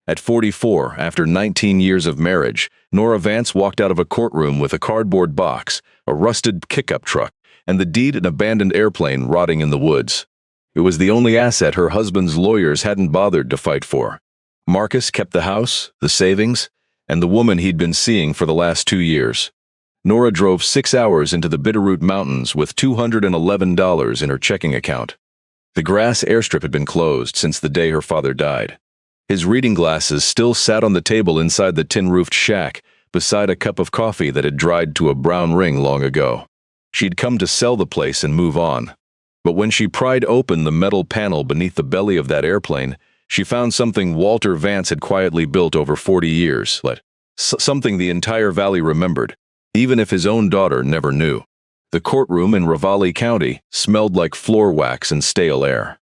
At 44, after 19 years of marriage, Nora Vance walked out of a courtroom with a cardboard box, a rusted pickup truck, and the deed an abandoned airplane rotting in the woods. It was the only asset her husband's lawyers hadn't bothered to fight for. Marcus kept the house, the savings, and the woman he'd been seeing for the last 2 years. Nora drove 6 hours into the Bitterroot Mountains with $211 in her checking account. The grass airstrip had been closed since the day her father died. His reading glasses still sat on the table inside the tin-roofed shack, beside a cup of coffee that had dried to a brown ring long ago. She'd come to sell the place and move on. But when she pried open the metal panel beneath the belly of that airplane, she found something Walter Vance had quietly built over 40 years, something the entire valley remembered, even if his own daughter never knew. The courtroom in Ravalli County smelled like floor wax and stale air.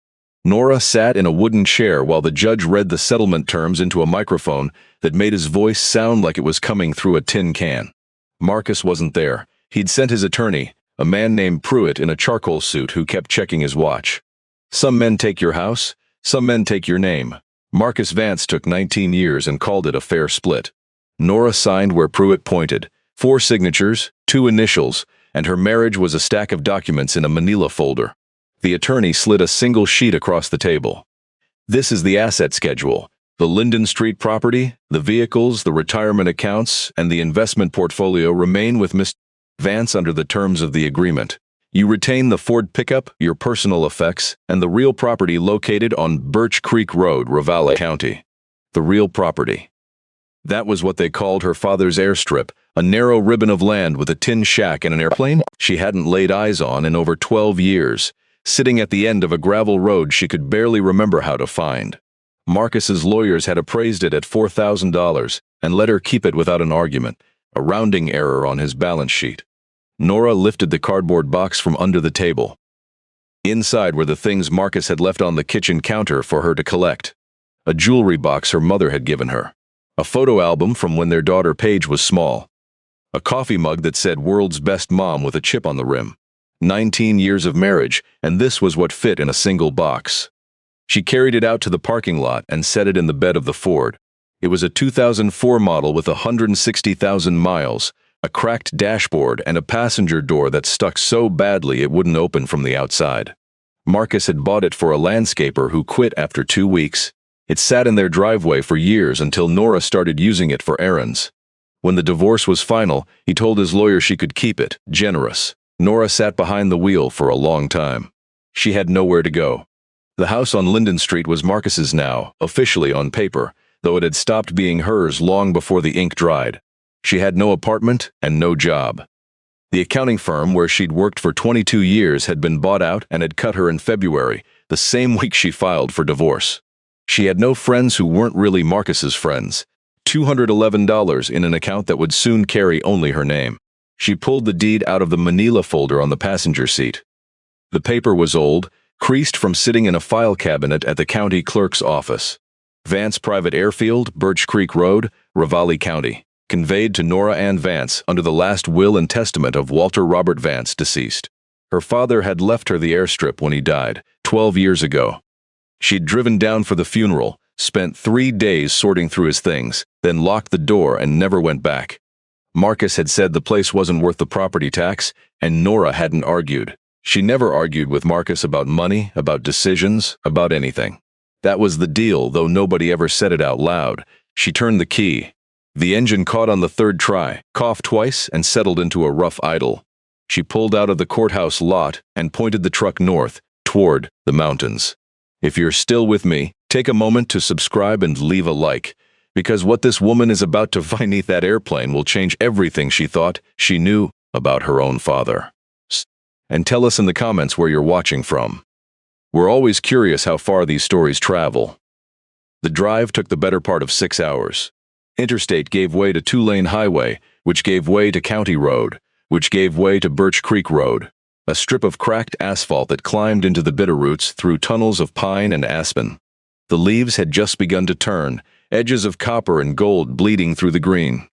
Nora sat in a wooden chair while the judge read the settlement terms into a microphone that made his voice sound like it was coming through a tin can. Marcus wasn't there. He'd sent his attorney, a man named Pruitt in a charcoal suit who kept checking his watch. Some men take your house, some men take your name. Marcus Vance took 19 years and called it a fair split. Nora signed where Pruitt pointed, 4 signatures, 2 initials, and her marriage was a stack of documents in a manila folder. The attorney slid a single sheet across the table. This is the asset schedule. The Linden Street property, the vehicles, the retirement accounts, and the investment portfolio remain with Mr. Vance under the terms of the agreement. You retain the Ford pickup, your personal effects, and the real property located on Birch Creek Road, Ravalli County. The real property. That was what they called her father's airstrip, a narrow ribbon of land with a tin shack and an airplane she hadn't laid eyes on in over 12 years. Sitting at the end of a gravel road she could barely remember how to find. Marcus's lawyers had appraised it at $4,000 and let her keep it without an argument, a rounding error on his balance sheet. Nora lifted the cardboard box from under the table. Inside were the things Marcus had left on the kitchen counter for her to collect. A jewelry box her mother had given her. A photo album from when their daughter Paige was small. A coffee mug that said "World's Best Mom" with a chip on the rim. 19 years of marriage, and this was what fit in a single box. She carried it out to the parking lot and set it in the bed of the Ford. It was a 2004 model with 160,000 miles, a cracked dashboard, and a passenger door that stuck so badly it wouldn't open from the outside. Marcus had bought it for a landscaper who quit after 2 weeks. It sat in their driveway for years until Nora started using it for errands. When the divorce was final, he told his lawyer she could keep it, generous. Nora sat behind the wheel for a long time. She had nowhere to go. The house on Linden Street was Marcus's now, officially on paper, though it had stopped being hers long before the ink dried. She had no apartment and no job. The accounting firm where she'd worked for 22 years had been bought out and had cut her in February, the same week she filed for divorce. She had no friends who weren't really Marcus's friends. $211 in an account that would soon carry only her name. She pulled the deed out of the manila folder on the passenger seat. The paper was old, creased from sitting in a file cabinet at the county clerk's office. Vance Private Airfield, Birch Creek Road, Ravalli County. Conveyed to Nora Ann Vance under the last will and testament of Walter Robert Vance, deceased. Her father had left her the airstrip when he died, 12 years ago. She'd driven down for the funeral, spent 3 days sorting through his things, then locked the door and never went back. Marcus had said the place wasn't worth the property tax, and Nora hadn't argued. She never argued with Marcus about money, about decisions, about anything. That was the deal, though nobody ever said it out loud. She turned the key. The engine caught on the 3rd try, coughed twice, and settled into a rough idle. She pulled out of the courthouse lot and pointed the truck north, toward the mountains. If you're still with me, take a moment to subscribe and leave a like, because what this woman is about to find beneath that airplane will change everything she thought she knew about her own father. And tell us in the comments where you're watching from. We're always curious how far these stories travel. The drive took the better part of 6 hours. Interstate gave way to 2-lane highway, which gave way to county road, which gave way to Birch Creek Road, a strip of cracked asphalt that climbed into the Bitterroots through tunnels of pine and aspen. The leaves had just begun to turn, edges of copper and gold bleeding through the green.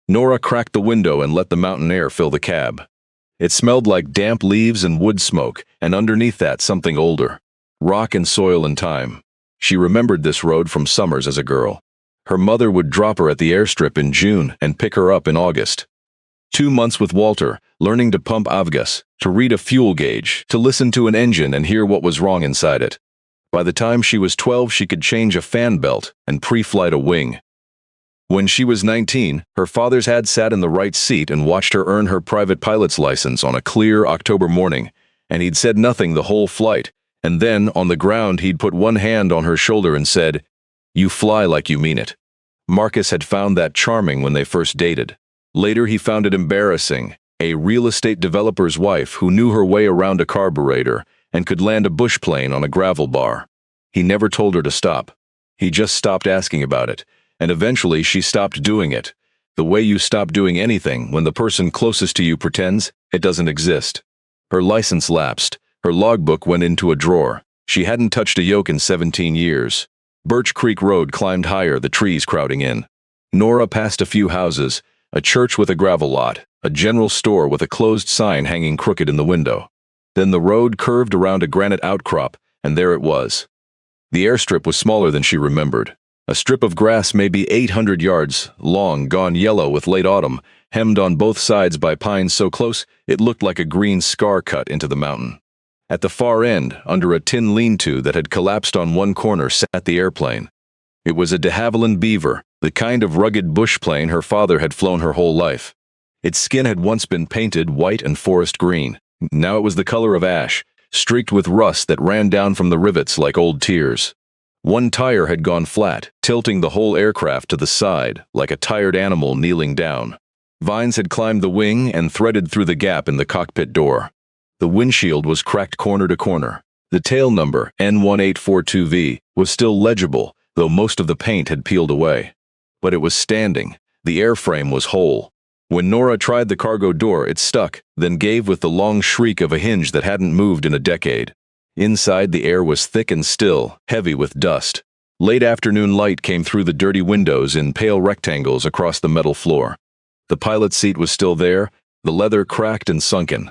Nora cracked the window and let the mountain air fill the cab. It smelled like damp leaves and wood smoke, and underneath that something older. Rock and soil and time. She remembered this road from summers as a girl. Her mother would drop her at the airstrip in June and pick her up in August. 2 months with Walter, learning to pump avgas, to read a fuel gauge, to listen to an engine and hear what was wrong inside it. By the time she was 12, she could change a fan belt and pre-flight a wing. When she was 19, her father's had sat in the right seat and watched her earn her private pilot's license on a clear October morning, and he'd said nothing the whole flight, and then, on the ground, he'd put one hand on her shoulder and said, "You fly like you mean it." Marcus had found that charming when they first dated. Later, he found it embarrassing. A real estate developer's wife who knew her way around a carburetor and could land a bush plane on a gravel bar. He never told her to stop. He just stopped asking about it, and eventually she stopped doing it. The way you stop doing anything when the person closest to you pretends it doesn't exist. Her license lapsed. Her logbook went into a drawer. She hadn't touched a yoke in 17 years. Birch Creek Road climbed higher, the trees crowding in. Nora passed a few houses, a church with a gravel lot, a general store with a closed sign hanging crooked in the window. Then the road curved around a granite outcrop, and there it was. The airstrip was smaller than she remembered. A strip of grass maybe 800 yards long, gone yellow with late autumn, hemmed on both sides by pines so close it looked like a green scar cut into the mountain. At the far end, under a tin lean-to that had collapsed on one corner, sat the airplane. It was a de Havilland Beaver, the kind of rugged bush plane her father had flown her whole life. Its skin had once been painted white and forest green. Now it was the color of ash, streaked with rust that ran down from the rivets like old tears. One tire had gone flat, tilting the whole aircraft to the side, like a tired animal kneeling down. Vines had climbed the wing and threaded through the gap in the cockpit door. The windshield was cracked corner to corner. The tail number, N1842V, was still legible, though most of the paint had peeled away. But it was standing. The airframe was whole. When Nora tried the cargo door, it stuck, then gave with the long shriek of a hinge that hadn't moved in a decade. Inside, the air was thick and still, heavy with dust. Late afternoon light came through the dirty windows in pale rectangles across the metal floor. The pilot's seat was still there, the leather cracked and sunken.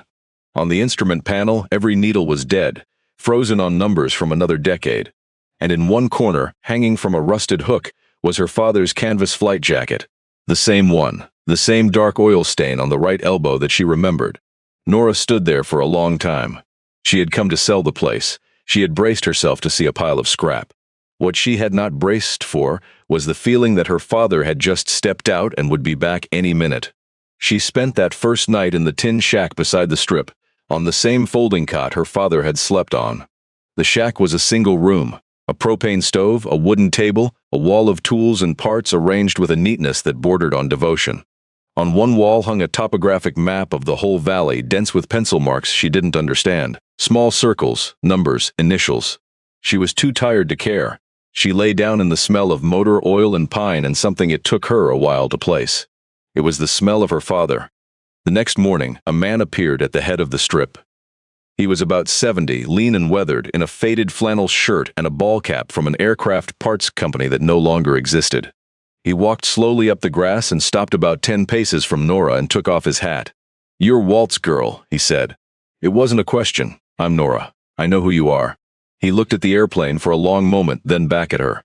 On the instrument panel, every needle was dead, frozen on numbers from another decade. And in one corner, hanging from a rusted hook, was her father's canvas flight jacket. The same one, the same dark oil stain on the right elbow that she remembered. Nora stood there for a long time. She had come to sell the place. She had braced herself to see a pile of scrap. What she had not braced for was the feeling that her father had just stepped out and would be back any minute. She spent that first night in the tin shack beside the strip, on the same folding cot her father had slept on. The shack was a single room, a propane stove, a wooden table, a wall of tools and parts arranged with a neatness that bordered on devotion. On one wall hung a topographic map of the whole valley, dense with pencil marks she didn't understand. Small circles, numbers, initials. She was too tired to care. She lay down in the smell of motor oil and pine and something it took her a while to place. It was the smell of her father. The next morning, a man appeared at the head of the strip. He was about 70, lean and weathered, in a faded flannel shirt and a ball cap from an aircraft parts company that no longer existed. He walked slowly up the grass and stopped about 10 paces from Nora and took off his hat. "You're Walt's girl," he said. It wasn't a question. "I'm Nora. I know who you are." He looked at the airplane for a long moment, then back at her.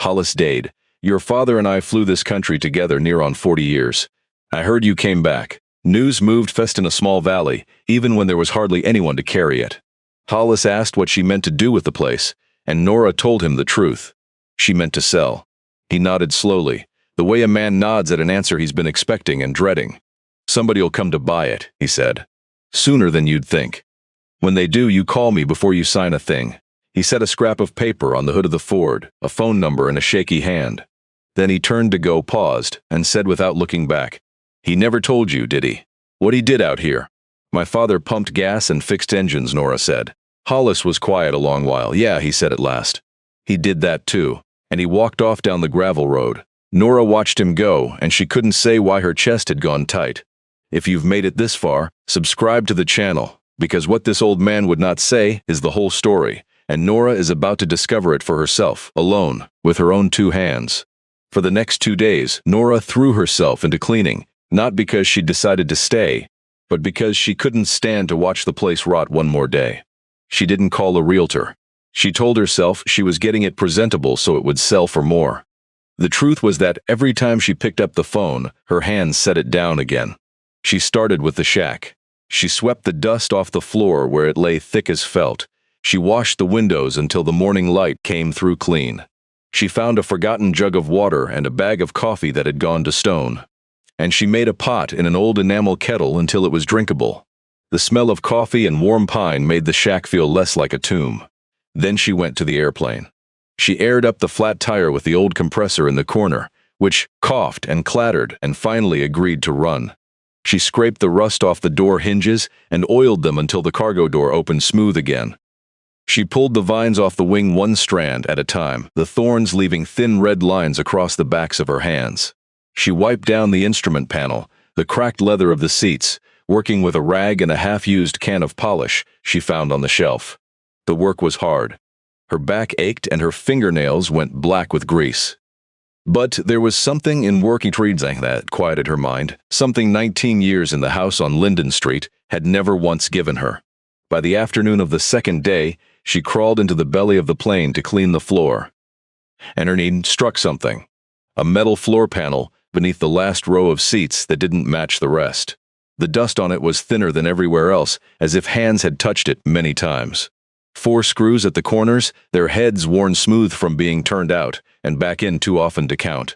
"Hollis Dade, your father and I flew this country together near on 40 years. I heard you came back." News moved fast in a small valley, even when there was hardly anyone to carry it. Hollis asked what she meant to do with the place, and Nora told him the truth. She meant to sell. He nodded slowly, the way a man nods at an answer he's been expecting and dreading. "Somebody'll come to buy it," he said. "Sooner than you'd think. When they do, you call me before you sign a thing." He set a scrap of paper on the hood of the Ford, a phone number in a shaky hand. Then he turned to go, paused, and said without looking back, "He never told you, did he? What he did out here?" "My father pumped gas and fixed engines," Nora said. Hollis was quiet a long while. "Yeah," he said at last. "He did that too." And he walked off down the gravel road. Nora watched him go, and she couldn't say why her chest had gone tight. If you've made it this far, subscribe to the channel, because what this old man would not say is the whole story, and Nora is about to discover it for herself, alone, with her own 2 hands. For the next 2 days, Nora threw herself into cleaning, not because she decided to stay, but because she couldn't stand to watch the place rot one more day. She didn't call a realtor. She told herself she was getting it presentable so it would sell for more. The truth was that every time she picked up the phone, her hands set it down again. She started with the shack. She swept the dust off the floor where it lay thick as felt. She washed the windows until the morning light came through clean. She found a forgotten jug of water and a bag of coffee that had gone to stone. And she made a pot in an old enamel kettle until it was drinkable. The smell of coffee and warm pine made the shack feel less like a tomb. Then she went to the airplane. She aired up the flat tire with the old compressor in the corner, which coughed and clattered and finally agreed to run. She scraped the rust off the door hinges and oiled them until the cargo door opened smooth again. She pulled the vines off the wing one strand at a time, the thorns leaving thin red lines across the backs of her hands. She wiped down the instrument panel, the cracked leather of the seats, working with a rag and a half-used can of polish she found on the shelf. The work was hard. Her back ached and her fingernails went black with grease. But there was something in working trees that quieted her mind, something 19 years in the house on Linden Street had never once given her. By the afternoon of the second day, she crawled into the belly of the plane to clean the floor. And her knee struck something. A metal floor panel beneath the last row of seats that didn't match the rest. The dust on it was thinner than everywhere else, as if hands had touched it many times. 4 screws at the corners, their heads worn smooth from being turned out and back in too often to count.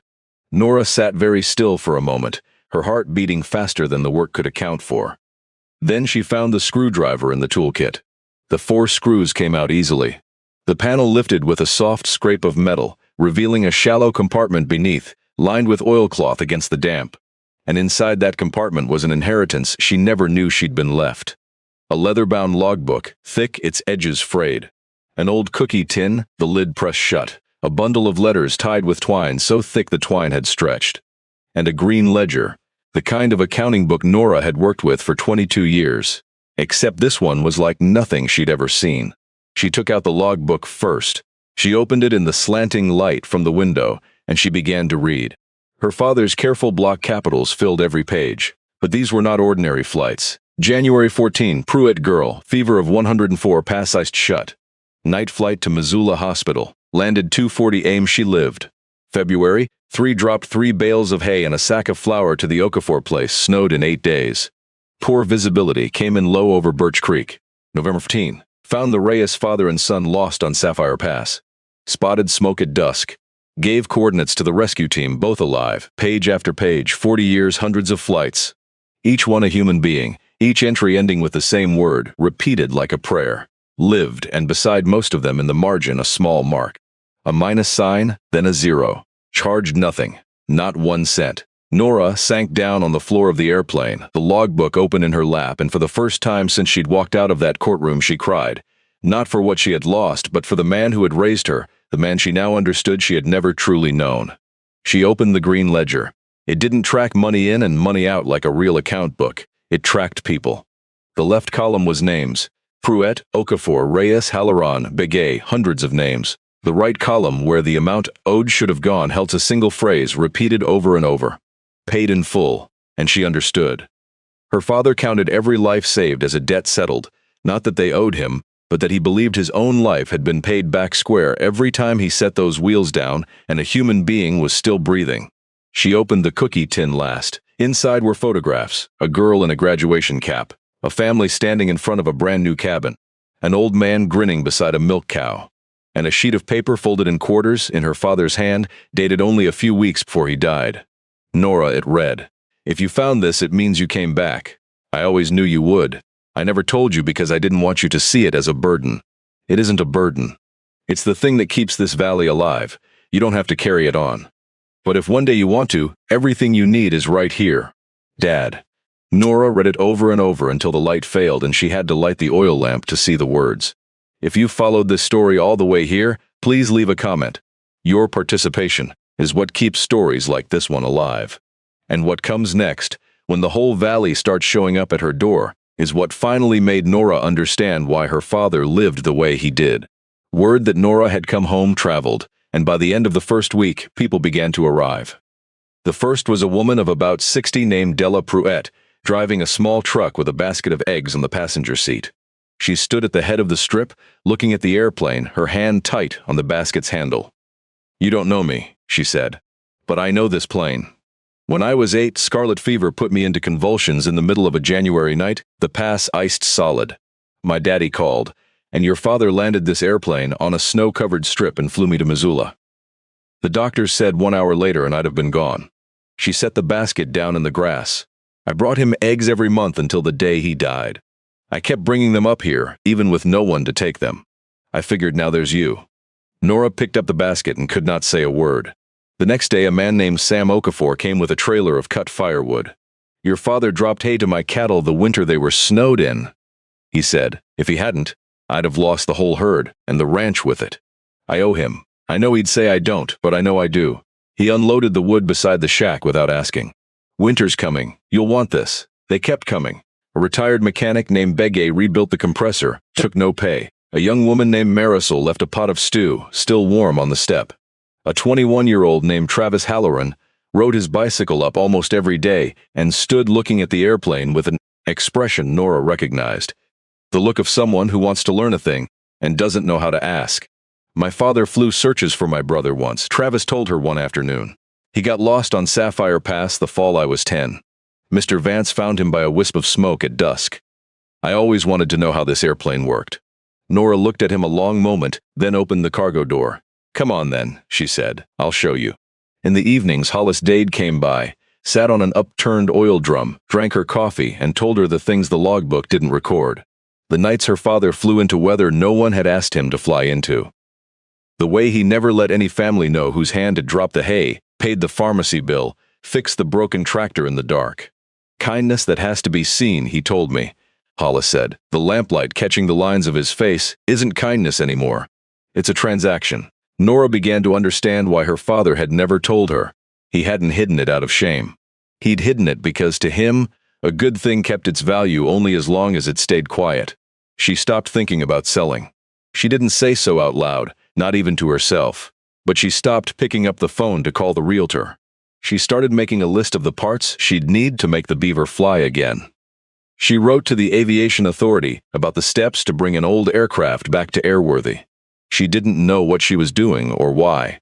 Nora sat very still for a moment, her heart beating faster than the work could account for. Then she found the screwdriver in the toolkit. The 4 screws came out easily. The panel lifted with a soft scrape of metal, revealing a shallow compartment beneath, lined with oilcloth against the damp. And inside that compartment was an inheritance she never knew she'd been left. A leather-bound logbook, thick, its edges frayed. An old cookie tin, the lid pressed shut. A bundle of letters tied with twine so thick the twine had stretched. And a green ledger, the kind of accounting book Nora had worked with for 22 years. Except this one was like nothing she'd ever seen. She took out the logbook first. She opened it in the slanting light from the window, and she began to read. Her father's careful block capitals filled every page. But these were not ordinary flights. January 14, Pruitt girl, fever of 104, pass iced shut. Night flight to Missoula Hospital. Landed 2:40 am, she lived. February, 3 dropped 3 bales of hay and a sack of flour to the Okafor place, snowed in 8 days. Poor visibility, came in low over Birch Creek. November 15, found the Reyes father and son lost on Sapphire Pass. Spotted smoke at dusk. Gave coordinates to the rescue team, both alive, page after page, 40 years, hundreds of flights. Each one a human being, each entry ending with the same word, repeated like a prayer. Lived, and beside most of them in the margin a small mark. A minus sign, then a 0. Charged nothing, not 1 cent. Nora sank down on the floor of the airplane, the logbook open in her lap, and for the first time since she'd walked out of that courtroom she cried. Not for what she had lost, but for the man who had raised her, the man she now understood she had never truly known. She opened the green ledger. It didn't track money in and money out like a real account book. It tracked people. The left column was names. Pruitt, Okafor, Reyes, Halloran, Begay, hundreds of names. The right column, where the amount owed should have gone, held a single phrase repeated over and over. Paid in full, and she understood. Her father counted every life saved as a debt settled, not that they owed him, but that he believed his own life had been paid back square every time he set those wheels down and a human being was still breathing. She opened the cookie tin last. Inside were photographs, a girl in a graduation cap, a family standing in front of a brand new cabin, an old man grinning beside a milk cow, and a sheet of paper folded in quarters in her father's hand, dated only a few weeks before he died. Nora, it read, "If you found this, it means you came back. I always knew you would. I never told you because I didn't want you to see it as a burden. It isn't a burden. It's the thing that keeps this valley alive. You don't have to carry it on. But if one day you want to, everything you need is right here. Dad." Nora read it over and over until the light failed and she had to light the oil lamp to see the words. If you followed this story all the way here, please leave a comment. Your participation is what keeps stories like this one alive. And what comes next, when the whole valley starts showing up at her door, is what finally made Nora understand why her father lived the way he did. Word that Nora had come home traveled, and by the end of the first week, people began to arrive. The first was a woman of about 60 named Della Pruitt, driving a small truck with a basket of eggs on the passenger seat. She stood at the head of the strip, looking at the airplane, her hand tight on the basket's handle. "You don't know me," she said. But I know this plane. When I was 8, scarlet fever put me into convulsions in the middle of a January night, the pass iced solid. My daddy called, and your father landed this airplane on a snow-covered strip and flew me to Missoula. The doctors said 1 hour later and I'd have been gone. She set the basket down in the grass. I brought him eggs every month until the day he died. I kept bringing them up here, even with no one to take them. I figured now there's you. Nora picked up the basket and could not say a word. The next day, a man named Sam Okafor came with a trailer of cut firewood. Your father dropped hay to my cattle the winter they were snowed in, he said. If he hadn't, I'd have lost the whole herd, and the ranch with it. I owe him. I know he'd say I don't, but I know I do. He unloaded the wood beside the shack without asking. Winter's coming. You'll want this. They kept coming. A retired mechanic named Begay rebuilt the compressor, took no pay. A young woman named Marisol left a pot of stew, still warm on the step. A 21-year-old named Travis Halloran rode his bicycle up almost every day and stood looking at the airplane with an expression Nora recognized. The look of someone who wants to learn a thing and doesn't know how to ask. My father flew searches for my brother once, Travis told her one afternoon. He got lost on Sapphire Pass the fall I was 10. Mr. Vance found him by a wisp of smoke at dusk. I always wanted to know how this airplane worked. Nora looked at him a long moment, then opened the cargo door. Come on then, she said. I'll show you. In the evenings, Hollis Dade came by, sat on an upturned oil drum, drank her coffee, and told her the things the logbook didn't record. The nights her father flew into weather no one had asked him to fly into. The way he never let any family know whose hand had dropped the hay, paid the pharmacy bill, fixed the broken tractor in the dark. Kindness that has to be seen, he told me, Hollis said. The lamplight catching the lines of his face isn't kindness anymore. It's a transaction. Nora began to understand why her father had never told her. He hadn't hidden it out of shame. He'd hidden it because to him, a good thing kept its value only as long as it stayed quiet. She stopped thinking about selling. She didn't say so out loud, not even to herself. But she stopped picking up the phone to call the realtor. She started making a list of the parts she'd need to make the Beaver fly again. She wrote to the Aviation Authority about the steps to bring an old aircraft back to airworthy. She didn't know what she was doing or why.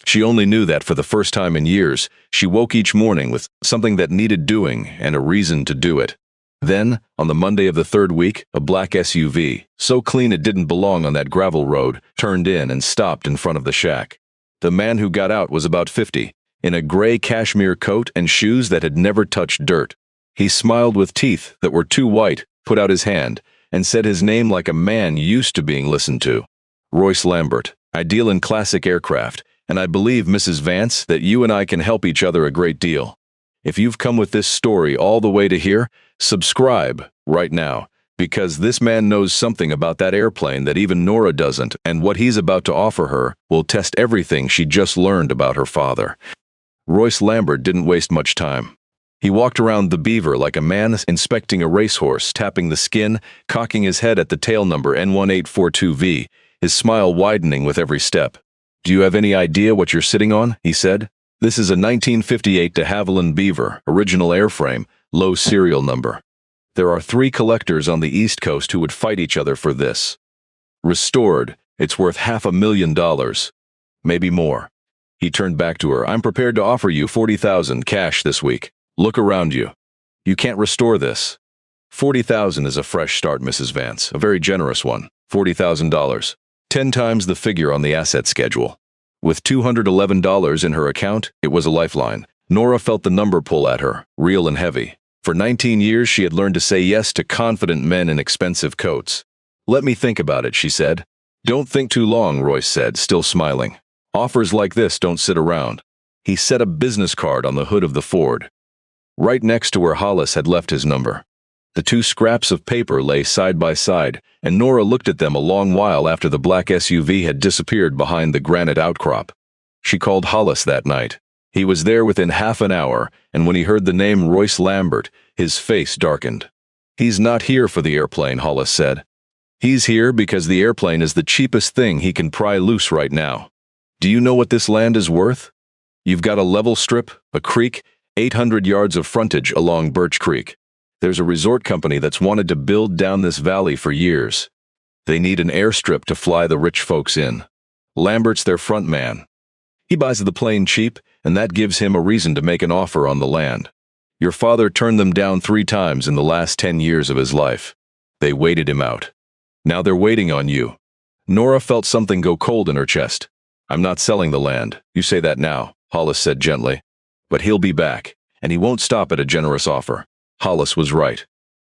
She only knew that for the first time in years, she woke each morning with something that needed doing and a reason to do it. Then, on the Monday of the third week, a black SUV, so clean it didn't belong on that gravel road, turned in and stopped in front of the shack. The man who got out was about 50, in a gray cashmere coat and shoes that had never touched dirt. He smiled with teeth that were too white, put out his hand, and said his name like a man used to being listened to. Royce Lambert. I deal in classic aircraft, and I believe, Mrs. Vance, that you and I can help each other a great deal. If you've come with this story all the way to here, subscribe right now, because this man knows something about that airplane that even Nora doesn't, and what he's about to offer her will test everything she just learned about her father. Royce Lambert didn't waste much time. He walked around the Beaver like a man inspecting a racehorse, tapping the skin, cocking his head at the tail number N1842V, his smile widening with every step. Do you have any idea what you're sitting on? He said. This is a 1958 de Havilland Beaver, original airframe, low serial number. There are 3 collectors on the East Coast who would fight each other for this. Restored, it's worth $500,000. Maybe more. He turned back to her. I'm prepared to offer you $40,000 cash this week. Look around you. You can't restore this. $40,000 is a fresh start, Mrs. Vance, a very generous one. $40,000. 10 times the figure on the asset schedule. With $211 in her account, it was a lifeline. Nora felt the number pull at her, real and heavy. For 19 years, she had learned to say yes to confident men in expensive coats. Let me think about it, she said. Don't think too long, Royce said, still smiling. Offers like this don't sit around. He set a business card on the hood of the Ford, right next to where Hollis had left his number. The 2 scraps of paper lay side by side, and Nora looked at them a long while after the black SUV had disappeared behind the granite outcrop. She called Hollis that night. He was there within half an hour, and when he heard the name Royce Lambert, his face darkened. He's not here for the airplane, Hollis said. He's here because the airplane is the cheapest thing he can pry loose right now. Do you know what this land is worth? You've got a level strip, a creek, 800 yards of frontage along Birch Creek. There's a resort company that's wanted to build down this valley for years. They need an airstrip to fly the rich folks in. Lambert's their front man. He buys the plane cheap, and that gives him a reason to make an offer on the land. Your father turned them down 3 times in the last 10 years of his life. They waited him out. Now they're waiting on you. Nora felt something go cold in her chest. I'm not selling the land. You say that now, Hollis said gently. But he'll be back, and he won't stop at a generous offer. Hollis was right.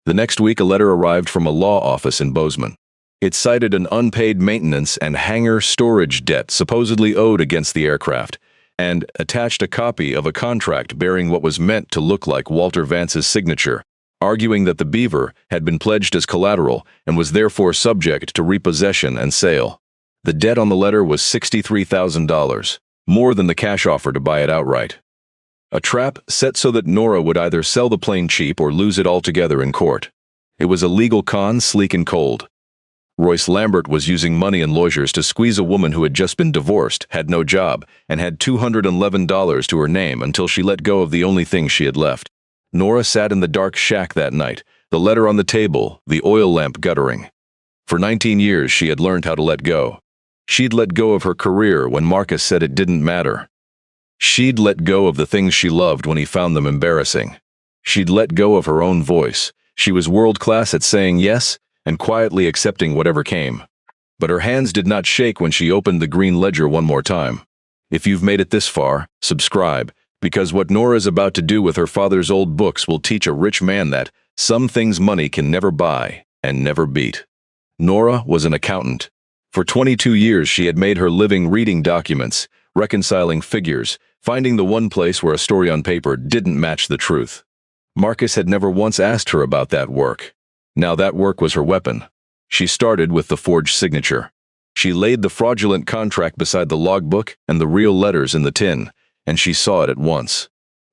The next week, a letter arrived from a law office in Bozeman. It cited an unpaid maintenance and hangar storage debt supposedly owed against the aircraft, and attached a copy of a contract bearing what was meant to look like Walter Vance's signature, arguing that the Beaver had been pledged as collateral and was therefore subject to repossession and sale. The debt on the letter was $63,000, more than the cash offer to buy it outright. A trap set so that Nora would either sell the plane cheap or lose it altogether in court. It was a legal con, sleek and cold. Royce Lambert was using money and lawyers to squeeze a woman who had just been divorced, had no job, and had $211 to her name until she let go of the only thing she had left. Nora sat in the dark shack that night, the letter on the table, the oil lamp guttering. For 19 years she had learned how to let go. She'd let go of her career when Marcus said it didn't matter. She'd let go of the things she loved when he found them embarrassing. She'd let go of her own voice. She was world-class at saying yes and quietly accepting whatever came. But her hands did not shake when she opened the green ledger one more time. If you've made it this far, subscribe, because what Nora is about to do with her father's old books will teach a rich man that some things money can never buy and never beat. Nora was an accountant. For 22 years she had made her living reading documents, reconciling figures, finding the one place where a story on paper didn't match the truth. Marcus had never once asked her about that work. Now that work was her weapon. She started with the forged signature. She laid the fraudulent contract beside the logbook and the real letters in the tin, and she saw it at once.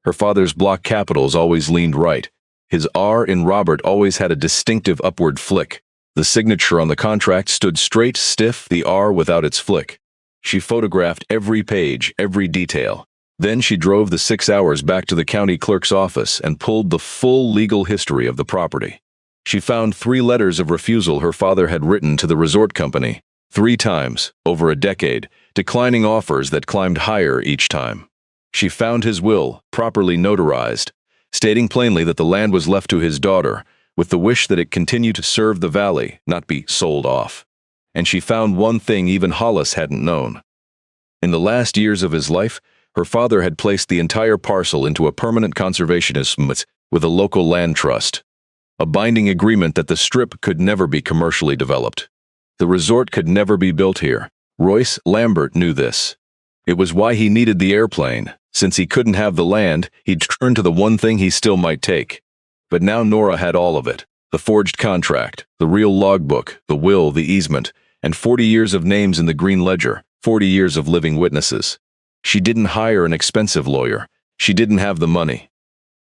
Her father's block capitals always leaned right. His R in Robert always had a distinctive upward flick. The signature on the contract stood straight, stiff, the R without its flick. She photographed every page, every detail. Then she drove the 6 hours back to the county clerk's office and pulled the full legal history of the property. She found 3 letters of refusal her father had written to the resort company, 3 times, over a decade, declining offers that climbed higher each time. She found his will, properly notarized, stating plainly that the land was left to his daughter, with the wish that it continue to serve the valley, not be sold off. And she found one thing even Hollis hadn't known. In the last years of his life, her father had placed the entire parcel into a permanent conservationist with a local land trust. A binding agreement that the Strip could never be commercially developed. The resort could never be built here. Royce Lambert knew this. It was why he needed the airplane. Since he couldn't have the land, he'd turn to the one thing he still might take. But now Nora had all of it. The forged contract, the real logbook, the will, the easement, and 40 years of names in the green ledger, 40 years of living witnesses. She didn't hire an expensive lawyer. She didn't have the money.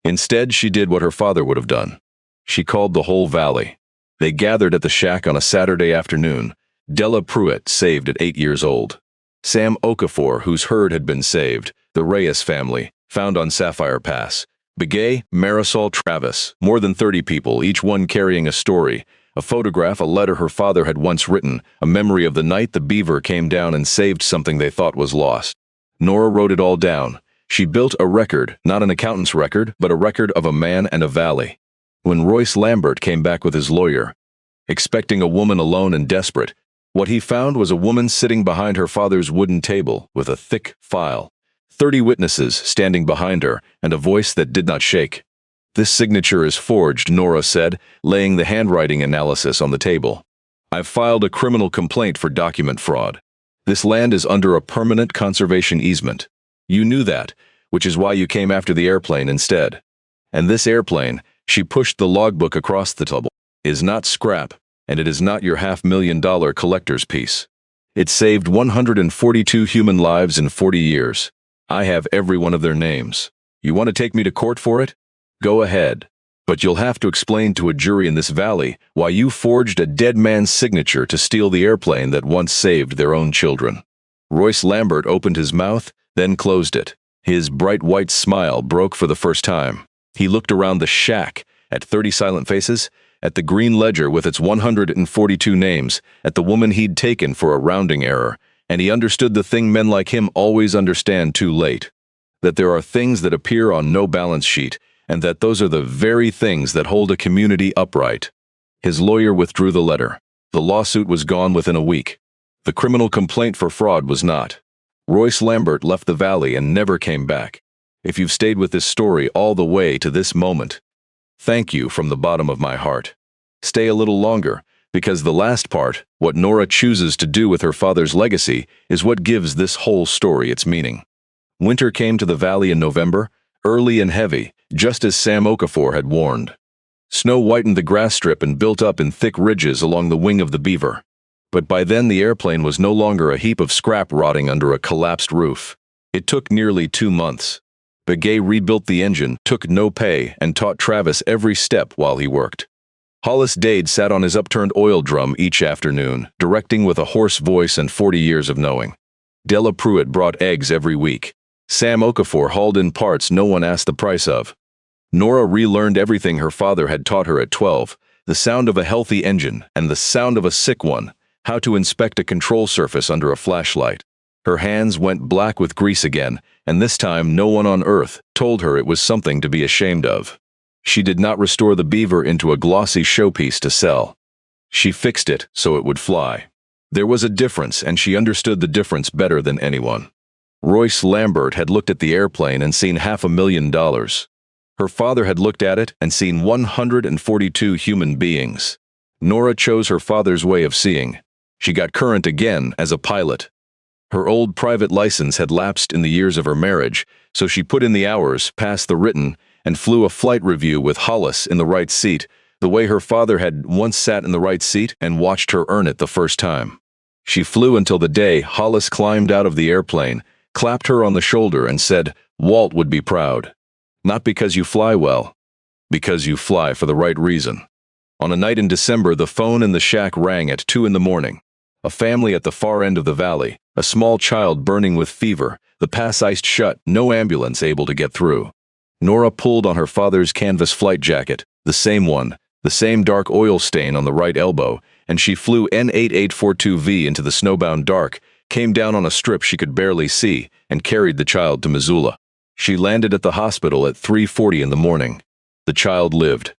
Instead, she did what her father would have done. She called the whole valley. They gathered at the shack on a Saturday afternoon. Della Pruitt, saved at 8 years old. Sam Okafor, whose herd had been saved. The Reyes family, found on Sapphire Pass. Begay, Marisol, Travis, more than 30 people, each one carrying a story. A photograph, a letter her father had once written, a memory of the night the Beaver came down and saved something they thought was lost. Nora wrote it all down. She built a record, not an accountant's record, but a record of a man and a valley. When Royce Lambert came back with his lawyer, expecting a woman alone and desperate, what he found was a woman sitting behind her father's wooden table with a thick file. 30 witnesses standing behind her, and a voice that did not shake. This signature is forged, Nora said, laying the handwriting analysis on the table. I've filed a criminal complaint for document fraud. This land is under a permanent conservation easement. You knew that, which is why you came after the airplane instead. And this airplane, she pushed the logbook across the table, is not scrap, and it is not your $500,000 collector's piece. It saved 142 human lives in 40 years. I have every one of their names. You want to take me to court for it? Go ahead. But you'll have to explain to a jury in this valley why you forged a dead man's signature to steal the airplane that once saved their own children. Royce Lambert opened his mouth, then closed it. His bright white smile broke for the first time. He looked around the shack, at 30 silent faces, at the green ledger with its 142 names, at the woman he'd taken for a rounding error, and he understood the thing men like him always understand too late. that there are things that appear on no balance sheet, and that those are the very things that hold a community upright. His lawyer withdrew the letter. The lawsuit was gone within a week. The criminal complaint for fraud was not. Royce Lambert left the valley and never came back. If you've stayed with this story all the way to this moment, thank you from the bottom of my heart. Stay a little longer, because the last part, what Nora chooses to do with her father's legacy, is what gives this whole story its meaning. Winter came to the valley in November, early and heavy, just as Sam Okafor had warned. Snow whitened the grass strip and built up in thick ridges along the wing of the Beaver. But by then the airplane was no longer a heap of scrap rotting under a collapsed roof. It took nearly 2 months. Begay rebuilt the engine, took no pay, and taught Travis every step while he worked. Hollis Dade sat on his upturned oil drum each afternoon, directing with a hoarse voice and 40 years of knowing. Della Pruitt brought eggs every week. Sam Okafor hauled in parts no one asked the price of. Nora relearned everything her father had taught her at 12, the sound of a healthy engine and the sound of a sick one, how to inspect a control surface under a flashlight. Her hands went black with grease again, and this time no one on earth told her it was something to be ashamed of. She did not restore the Beaver into a glossy showpiece to sell. She fixed it so it would fly. There was a difference, and she understood the difference better than anyone. Royce Lambert had looked at the airplane and seen $500,000. Her father had looked at it and seen 142 human beings. Nora chose her father's way of seeing. She got current again as a pilot. Her old private license had lapsed in the years of her marriage, so she put in the hours, passed the written, and flew a flight review with Hollis in the right seat, the way her father had once sat in the right seat and watched her earn it the first time. She flew until the day Hollis climbed out of the airplane, clapped her on the shoulder and said, "Walt would be proud. Not because you fly well, because you fly for the right reason." On a night in December, the phone in the shack rang at 2 in the morning. A family at the far end of the valley, a small child burning with fever, the pass iced shut, no ambulance able to get through. Nora pulled on her father's canvas flight jacket, the same one, the same dark oil stain on the right elbow, and she flew N8842V into the snowbound dark, came down on a strip she could barely see, and carried the child to Missoula. She landed at the hospital at 3:40 in the morning. The child lived.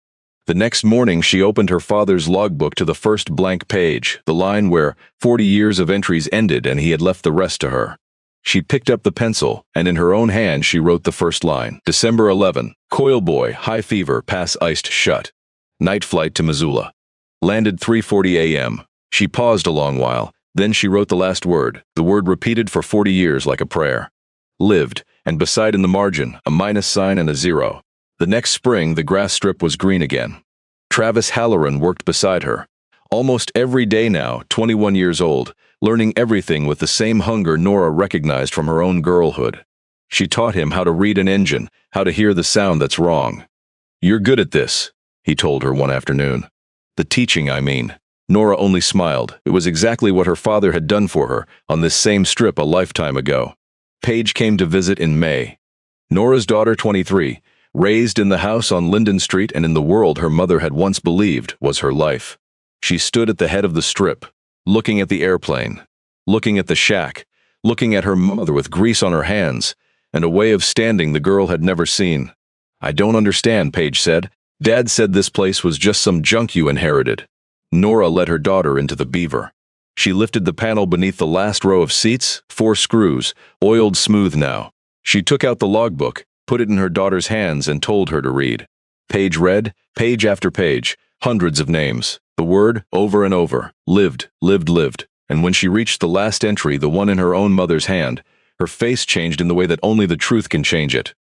The next morning she opened her father's logbook to the first blank page, the line where 40 years of entries ended and he had left the rest to her. She picked up the pencil, and in her own hand she wrote the first line. December 11, Coil Boy, high fever, pass iced shut. Night flight to Missoula. Landed 3:40 a.m. She paused a long while, then she wrote the last word, the word repeated for 40 years like a prayer. Lived, and beside in the margin, a minus sign and a 0. The next spring, the grass strip was green again. Travis Halloran worked beside her. Almost every day now, 21 years old, learning everything with the same hunger Nora recognized from her own girlhood. She taught him how to read an engine, how to hear the sound that's wrong. "You're good at this," he told her one afternoon. "The teaching, I mean." Nora only smiled. It was exactly what her father had done for her on this same strip a lifetime ago. Paige came to visit in May. Nora's daughter, 23, raised in the house on Linden Street and in the world her mother had once believed was her life. She stood at the head of the strip, looking at the airplane, looking at the shack, looking at her mother with grease on her hands, and a way of standing the girl had never seen. "I don't understand," Paige said. "Dad said this place was just some junk you inherited." Nora led her daughter into the Beaver. She lifted the panel beneath the last row of seats, 4 screws, oiled smooth now. She took out the logbook, put it in her daughter's hands and told her to read. Paige read, page after page, hundreds of names, the word over and over, lived, lived, lived, and when she reached the last entry, the one in her own mother's hand, her face changed in the way that only the truth can change it.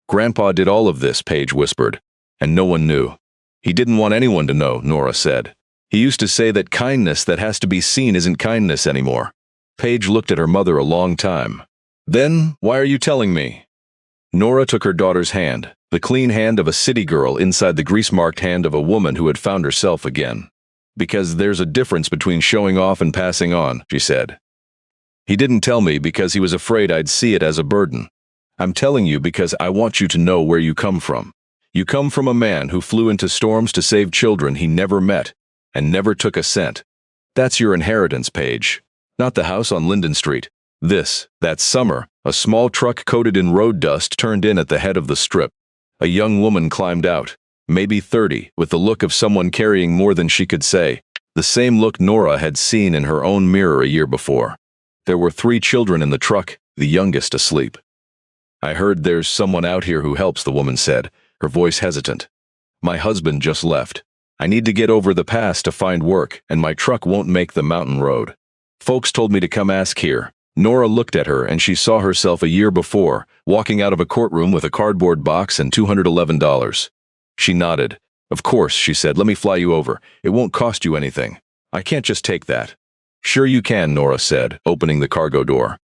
"Grandpa did all of this," Paige whispered, "and no one knew. He didn't want anyone to know," Nora said. "He used to say that kindness that has to be seen isn't kindness anymore." Paige looked at her mother a long time. "Then, why are you telling me?" Nora took her daughter's hand, the clean hand of a city girl inside the grease-marked hand of a woman who had found herself again. "Because there's a difference between showing off and passing on," she said. "He didn't tell me because he was afraid I'd see it as a burden. I'm telling you because I want you to know where you come from. You come from a man who flew into storms to save children he never met, and never took a cent. That's your inheritance, Paige. Not the house on Linden Street. That summer, A small truck coated in road dust turned in at the head of the strip. A young woman climbed out, maybe 30, with the look of someone carrying more than she could say, the same look Nora had seen in her own mirror a year before. There were 3 children in the truck, the youngest asleep. "I heard there's someone out here who helps," the woman said, her voice hesitant. "My husband just left. I need to get over the pass to find work, and my truck won't make the mountain road. Folks told me to come ask here." Nora looked at her and she saw herself a year before, walking out of a courtroom with a cardboard box and $211. She nodded. "Of course," she said, "let me fly you over. It won't cost you anything. I can't just take that." "Sure you can," Nora said, opening the cargo door.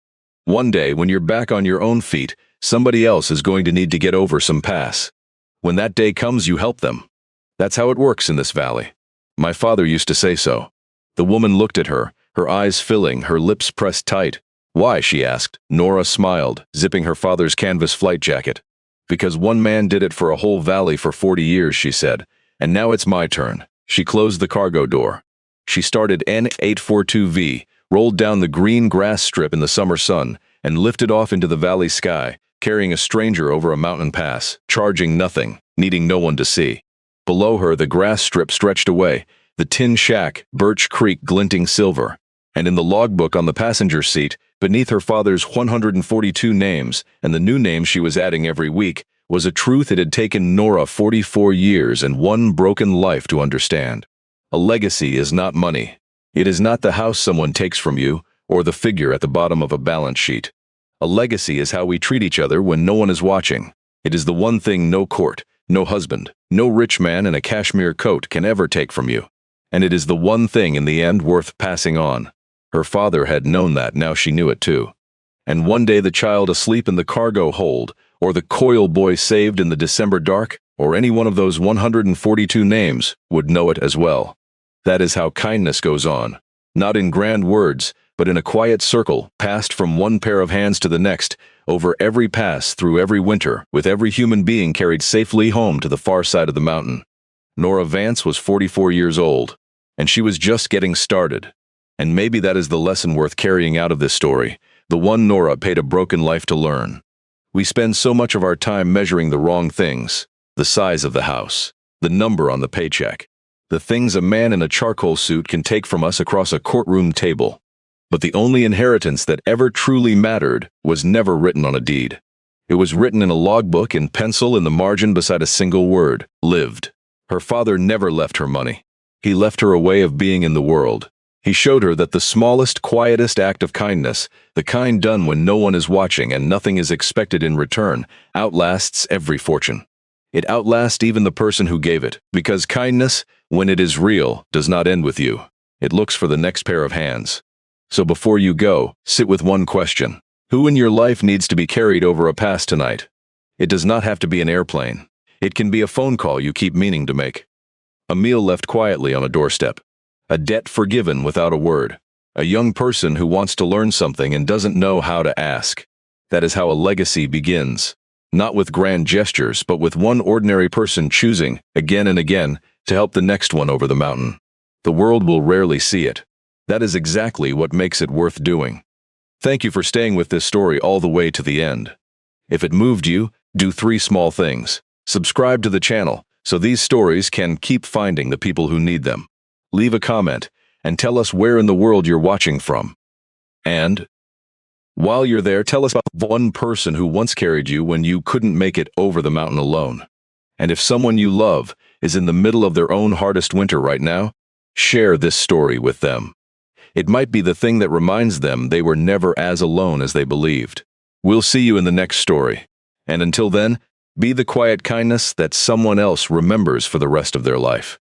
"One day, when you're back on your own feet, somebody else is going to need to get over some pass. When that day comes, you help them. That's how it works in this valley. My father used to say so." The woman looked at her, her eyes filling, her lips pressed tight. "Why?" she asked. Nora smiled, zipping her father's canvas flight jacket. "Because one man did it for a whole valley for 40 years, she said. "And now it's my turn." She closed the cargo door. She started N842V, rolled down the green grass strip in the summer sun, and lifted off into the valley sky, carrying a stranger over a mountain pass, charging nothing, needing no one to see. Below her, the grass strip stretched away, the tin shack, Birch Creek glinting silver. And in the logbook on the passenger seat, beneath her father's 142 names, and the new names she was adding every week, was a truth it had taken Nora 44 years and one broken life to understand. A legacy is not money. It is not the house someone takes from you, or the figure at the bottom of a balance sheet. A legacy is how we treat each other when no one is watching. It is the one thing no court, no husband, no rich man in a cashmere coat can ever take from you. And it is the one thing in the end worth passing on. Her father had known that, now she knew it too. And one day the child asleep in the cargo hold, or the coil boy saved in the December dark, or any one of those 142 names, would know it as well. That is how kindness goes on. Not in grand words, but in a quiet circle, passed from one pair of hands to the next, over every pass, through every winter, with every human being carried safely home to the far side of the mountain. Nora Vance was 44 years old, and she was just getting started. And maybe that is the lesson worth carrying out of this story, the one Nora paid a broken life to learn. We spend so much of our time measuring the wrong things: the size of the house, the number on the paycheck, the things a man in a charcoal suit can take from us across a courtroom table. But the only inheritance that ever truly mattered was never written on a deed. It was written in a logbook in pencil in the margin beside a single word: lived. Her father never left her money. He left her a way of being in the world. He showed her that the smallest, quietest act of kindness, the kind done when no one is watching and nothing is expected in return, outlasts every fortune. It outlasts even the person who gave it, because kindness, when it is real, does not end with you. It looks for the next pair of hands. So before you go, sit with one question. Who in your life needs to be carried over a pass tonight? It does not have to be an airplane. It can be a phone call you keep meaning to make. A meal left quietly on a doorstep. A debt forgiven without a word. A young person who wants to learn something and doesn't know how to ask. That is how a legacy begins. Not with grand gestures, but with one ordinary person choosing, again and again, to help the next one over the mountain. The world will rarely see it. That is exactly what makes it worth doing. Thank you for staying with this story all the way to the end. If it moved you, do 3 small things. Subscribe to the channel, so these stories can keep finding the people who need them. Leave a comment, and tell us where in the world you're watching from. And while you're there, tell us about one person who once carried you when you couldn't make it over the mountain alone. And if someone you love is in the middle of their own hardest winter right now, share this story with them. It might be the thing that reminds them they were never as alone as they believed. We'll see you in the next story. And until then, be the quiet kindness that someone else remembers for the rest of their life.